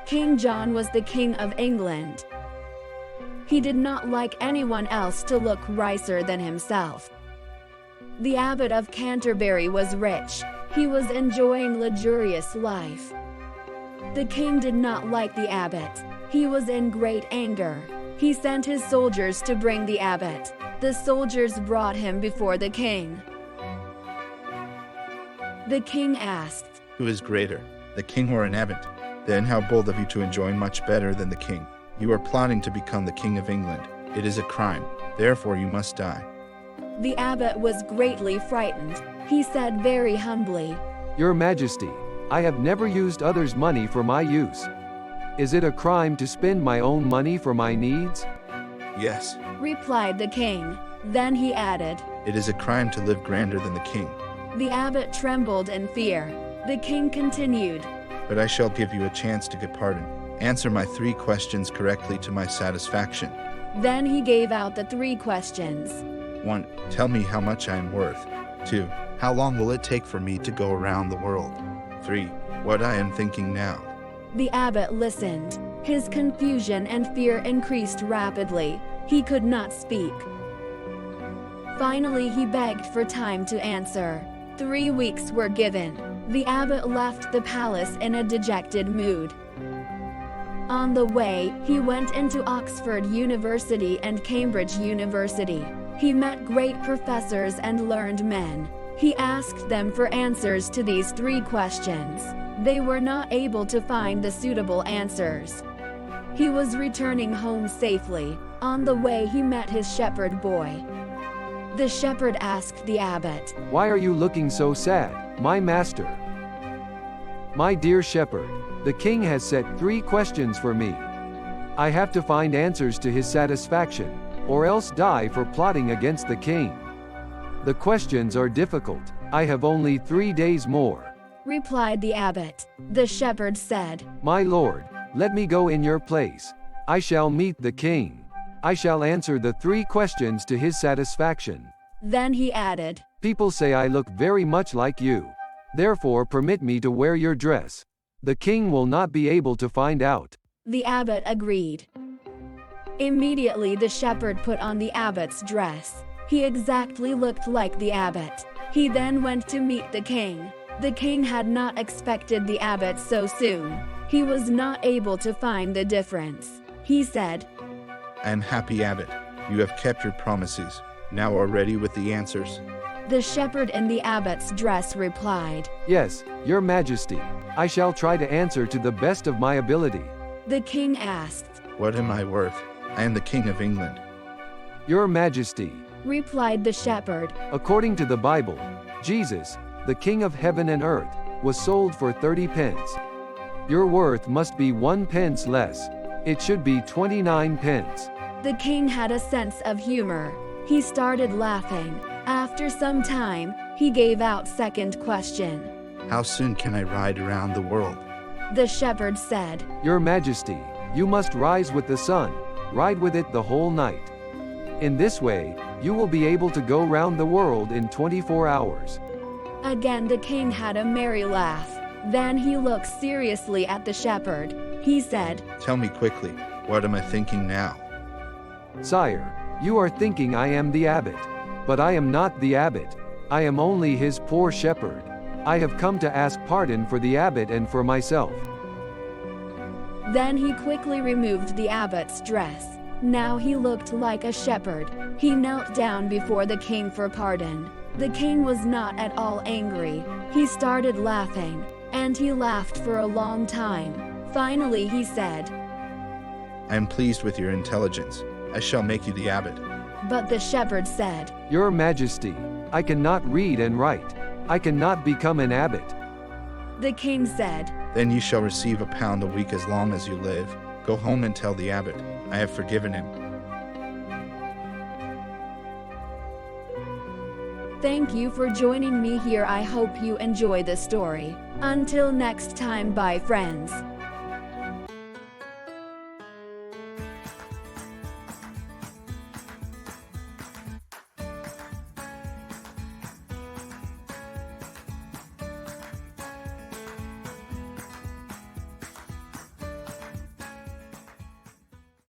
King John was the King of England. He did not like anyone else to look richer than himself. The abbot of Canterbury was rich. He was enjoying luxurious life. The king did not like the abbot. He was in great anger. He sent his soldiers to bring the abbot. The soldiers brought him before the king. The king asked, "Who is greater, the king or an abbot? Then how bold of you to enjoin much better than the king. You are plotting to become the king of England. It is a crime, therefore you must die." The abbot was greatly frightened. He said very humbly, "Your Majesty, I have never used others' money for my use. Is it a crime to spend my own money for my needs?" "Yes," replied the king. Then he added, "it is a crime to live grander than the king." The abbot trembled in fear. The king continued, "But I shall give you a chance to get pardon. Answer my 3 questions correctly to my satisfaction." Then he gave out the 3 questions. 1. Tell me how much I am worth. 2. How long will it take for me to go around the world? 3. What I am thinking now. The abbot listened. His confusion and fear increased rapidly. He could not speak. Finally, he begged for time to answer. 3 weeks were given. The abbot left the palace in a dejected mood. On the way, he went into Oxford University and Cambridge University. He met great professors and learned men. He asked them for answers to these 3 questions. They were not able to find the suitable answers. He was returning home safely. On the way, he met his shepherd boy. The shepherd asked the abbot, "Why are you looking so sad, my master?" "My dear shepherd, the king has set 3 questions for me. I have to find answers to his satisfaction, or else die for plotting against the king. The questions are difficult. I have only 3 days more," replied the abbot. The shepherd said, "My lord, let me go in your place. I shall meet the king. I shall answer the 3 questions to his satisfaction." Then he added, "People say I look very much like you. Therefore permit me to wear your dress. The king will not be able to find out." The abbot agreed. Immediately the shepherd put on the abbot's dress. He exactly looked like the abbot. He then went to meet the king. The king had not expected the abbot so soon. He was not able to find the difference. He said, "I am happy, abbot. You have kept your promises. Now are ready with the answers." The shepherd in the abbot's dress replied, "Yes, your majesty. I shall try to answer to the best of my ability." The king asked, "What am I worth? I am the king of England." "Your majesty," replied the shepherd, according to the Bible, Jesus, the king of heaven and earth, was sold for 30 pence. Your worth must be 1 pence less. It should be 29 pence. The king had a sense of humor. He started laughing. After some time, he gave out second question. "How soon can I ride around the world?" The shepherd said, "Your majesty, you must rise with the sun, ride with it the whole night. In this way, you will be able to go round the world in 24 hours. Again the king had a merry laugh. Then he looked seriously at the shepherd. He said, "Tell me quickly, what am I thinking now?" "Sire, you are thinking I am the abbot. But I am not the abbot. I am only his poor shepherd. I have come to ask pardon for the abbot and for myself." Then he quickly removed the abbot's dress. Now he looked like a shepherd. He knelt down before the king for pardon. The king was not at all angry. He started laughing, and he laughed for a long time. Finally he said, "I am pleased with your intelligence. I shall make you the abbot." But the shepherd said, "Your majesty, I cannot read and write. I cannot become an abbot." The king said, "Then you shall receive £1 a week as long as you live. Go home and tell the abbot, I have forgiven him." Thank you for joining me here. I hope you enjoy the story. Until next time, bye friends.